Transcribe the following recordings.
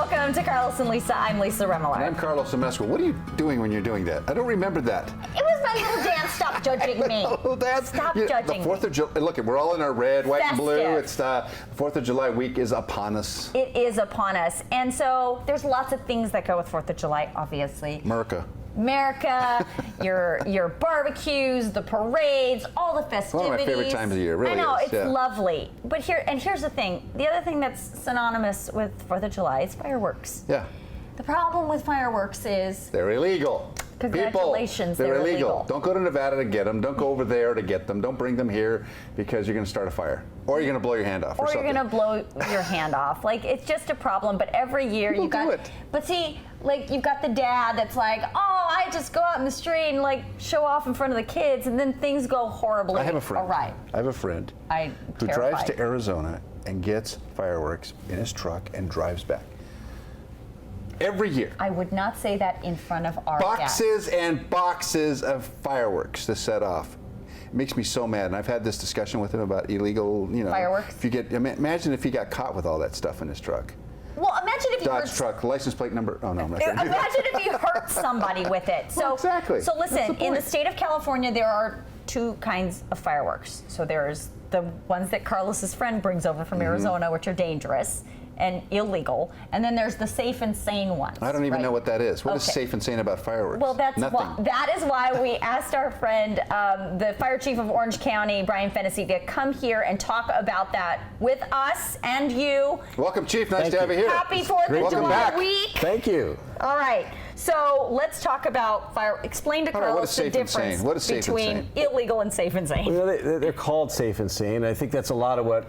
Welcome to Carlos and Lisa. I'm Lisa Remillard. And I'm Carlos Amesco. What are you doing when you're doing that? I don't remember that. It was my little dance. Stop judging me. Stop judging The 4th of July. Look, we're all in our red, white, and blue. Festive. It's the 4th of July week is upon us. It is upon us. And so there's lots of things that go with 4th of July, obviously. America, your barbecues, the parades, all the festivities. One of my favorite times of the year, really. I know, is. it's lovely. But here's the thing. The other thing that's synonymous with 4th of July is fireworks. Yeah. The problem with fireworks is They're illegal. Congratulations, People, they're illegal. Don't go to Nevada to get them. Don't go over there to get them. Don't bring them here because you're going to start a fire. Or you're going to blow your hand off. Or you're going to blow your hand off. Like, it's just a problem. But every year you got. Do it. But see, like, you've got the dad that's like, oh, I just go out in the street and like show off in front of the kids, and then things go horribly. I have a friend. Awry. I have a friend I'm who terrified. drives to Arizona and gets fireworks in his truck and drives back. Every year. I would not say that in front of our Boxes guests. and boxes of fireworks to set off. It makes me so mad, and I've had this discussion with him about illegal, fireworks. If you get, imagine if he got caught with all that stuff in his truck. Well, imagine if you Dodge truck, license plate number. Oh no, I'm not gonna do that. Imagine if you hurt somebody with it. So Well, exactly. So listen, That's the in the point. state of California, there are two kinds of fireworks. So there's the ones that Carlos's friend brings over from Arizona, which are dangerous and illegal, and then there's the safe and sane ones. I don't even right? know what that is. What is Okay. safe and sane about fireworks? Well, Nothing. that is why we asked our friend, the fire chief of Orange County, Brian Fennessy, to come here and talk about that with us and you. Welcome, Chief. Nice Thank to have you here. Happy 4th of Welcome July back. week. Thank you. All right. So let's talk about fire. Explain to All right, what Carlos is the safe and difference sane? What is safe and between sane? illegal and safe and sane. Well, they're called safe and sane. I think that's a lot of what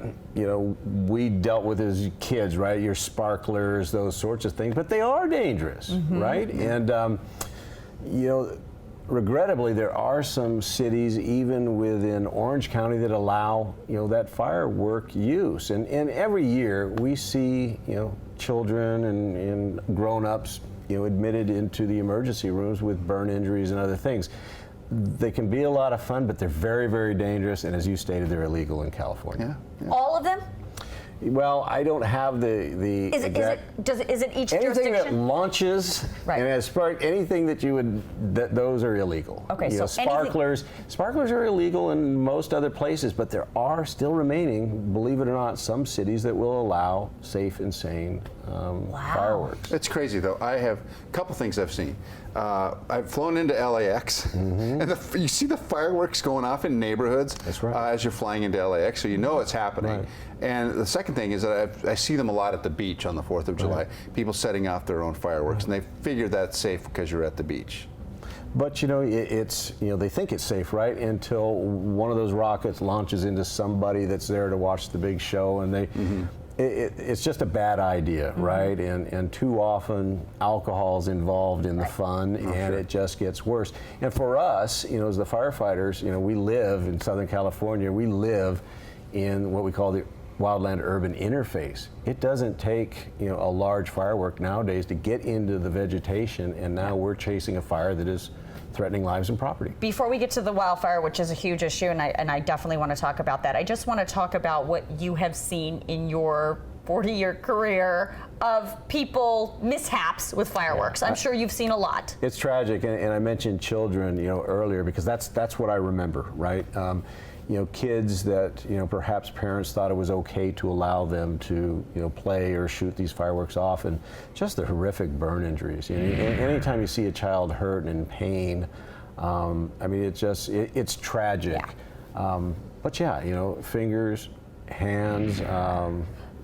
we dealt with as kids, right? Your sparklers, those sorts of things. But they are dangerous, right? And regrettably, there are some cities, even within Orange County, that allow that firework use. And every year we see children and grown-ups admitted into the emergency rooms with burn injuries and other things. They can be a lot of fun, but they're very, very dangerous, and as you stated, they're illegal in California. Yeah. All of them? Well, I don't have the Is exact. it each Anything that jurisdiction? launches Right. and has sparked anything that those are illegal. Okay, so sparklers are illegal in most other places, but there are still remaining, believe it or not, some cities that will allow safe and sane fireworks. It's crazy, though. I have a couple things I've seen. I've flown into LAX, and you see the fireworks going off in neighborhoods. That's right. As you're flying into LAX, so you know it's happening. Right. And the second thing is that I see them a lot at the beach on the 4th of July. People setting off their own fireworks, and they figure that's safe because you're at the beach. But it's they think it's safe, right? Until one of those rockets launches into somebody that's there to watch the big show, and it's just a bad idea, right? And too often alcohol's involved in the fun, and it just gets worse. And for us, as the firefighters, we live in Southern California. We live in what we call the wildland urban interface. It doesn't take a large firework nowadays to get into the vegetation, and now we're chasing a fire that is threatening lives and property. Before we get to the wildfire, which is a huge issue, and I definitely want to talk about that, I just want to talk about what you have seen in your 40-year career of people mishaps with fireworks. I'm sure you've seen a lot. It's tragic, and I mentioned children, earlier because that's what I remember, right? Kids that perhaps parents thought it was okay to allow them to play or shoot these fireworks off, and just the horrific burn injuries. Anytime you see a child hurt and in pain, it's tragic. Yeah. But yeah, fingers, hands.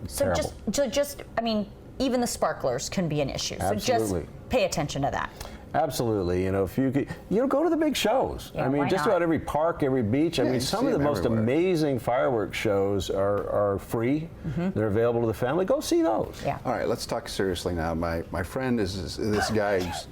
So terrible. even the sparklers can be an issue. So Absolutely. just pay attention to that. Absolutely. If you could, go to the big shows. Yeah, why just not? about every park, every beach. you Some see of the them most everywhere. amazing fireworks shows are free. They're available to the family. Go see those. Yeah. All right, let's talk seriously now. My friend is this guy who's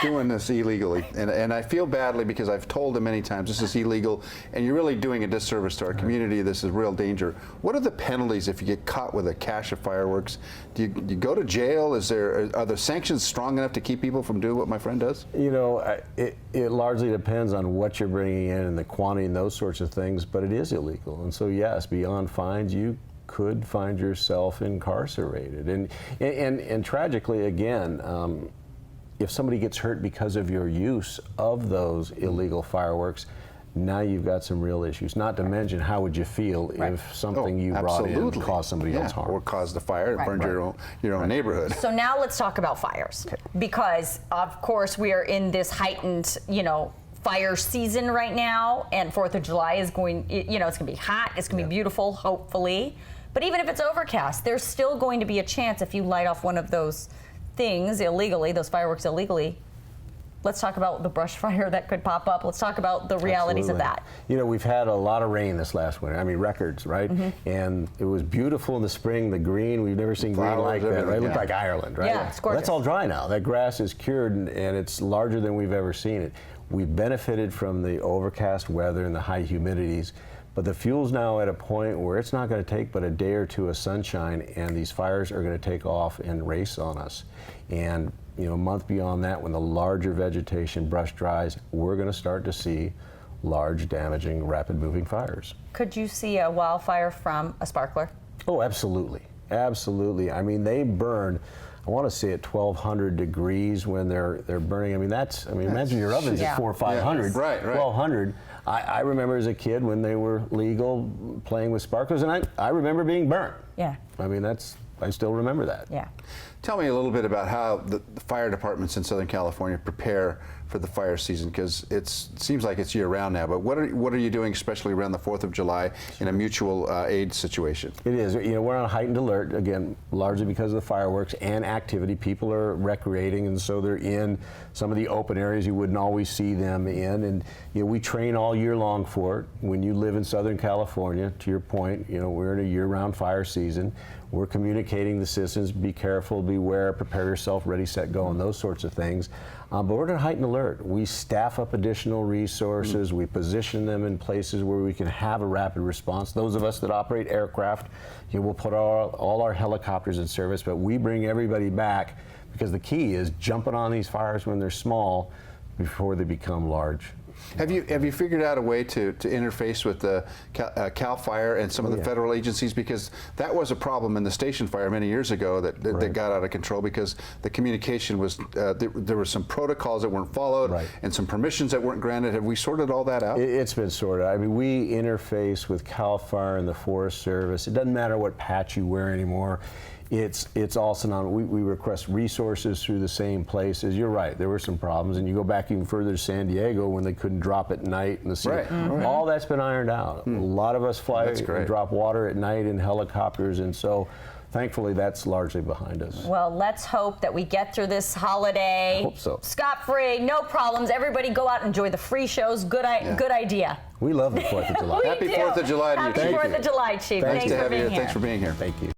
doing this illegally, and I feel badly because I've told him many times this is illegal, and you're really doing a disservice to our community. This is real danger. What are the penalties if you get caught with a cache of fireworks? Do you go to jail? Are the sanctions strong enough to keep people from doing what my friend does? It largely depends on what you're bringing in and the quantity and those sorts of things, but it is illegal. And so yes, beyond fines, you could find yourself incarcerated. And tragically, again, if somebody gets hurt because of your use of those illegal fireworks, now you've got some real issues. Not to mention, how would you feel if something you brought in caused somebody else harm? Or caused a fire and burned your own neighborhood. So now let's talk about fires, because of course we are in this heightened, fire season right now, and 4th of July is going, it's going to be hot, it's going to be beautiful, hopefully. But even if it's overcast, there's still going to be a chance if you light off one of those things illegally, those fireworks illegally. Let's talk about the brush fire that could pop up. Let's talk about the realities of that. We've had a lot of rain this last winter. I mean, records, right? And it was beautiful in the spring, the green. We've never seen green like that, right? It looked like Ireland, right? Yeah, it's gorgeous. That's all dry now. That grass is cured, and it's larger than we've ever seen it. We've benefited from the overcast weather and the high humidities, but the fuel's now at a point where it's not going to take but a day or two of sunshine, and these fires are going to take off and race on us. And a month beyond that, when the larger vegetation brush dries, we're going to start to see large, damaging, rapid-moving fires. Could you see a wildfire from a sparkler? Oh, absolutely. Absolutely. I mean, they burn, I want to say at 1,200 degrees when they're burning. I mean, imagine your oven's at 400 or 500. Yeah. Right. 1,200. I remember as a kid when they were legal playing with sparklers, and I remember being burnt. Yeah. I mean, I still remember that. Yeah. Tell me a little bit about how the fire departments in Southern California prepare for the fire season, because it seems like it's year-round now. But what are you doing, especially around the 4th of July, in a mutual aid situation? It is. We're on heightened alert, again, largely because of the fireworks and activity. People are recreating, and so they're in some of the open areas you wouldn't always see them in. And we train all year long for it. When you live in Southern California, to your point, we're in a year-round fire season. We're communicating the citizens, be careful, beware, prepare yourself, ready, set, go, and those sorts of things. But we're in heightened alert. We staff up additional resources. We position them in places where we can have a rapid response. Those of us that operate aircraft, we'll put all our helicopters in service, but we bring everybody back, because the key is jumping on these fires when they're small before they become large. Have you figured out a way to interface with the Cal Fire and some of the federal agencies? Because that was a problem in the station fire many years ago that got out of control, because the communication was, there were some protocols that weren't followed and some permissions that weren't granted. Have we sorted all that out? It's been sorted. I mean, we interface with Cal Fire and the Forest Service. It doesn't matter what patch you wear anymore. It's all synonymous. We request resources through the same places. You're right, there were some problems, and you go back even further to San Diego when they couldn't drop at night in the sea. All that's been ironed out. A lot of us fly and drop water at night in helicopters, and so thankfully that's largely behind us. Well, let's hope that we get through this holiday. I hope so. Scot-free, no problems. Everybody go out and enjoy the free shows. Good idea. We love the 4th of July. Happy 4th of July to you, Chief. Happy 4th of July, Chief. Thanks for being here. Thanks for being here. Thank you.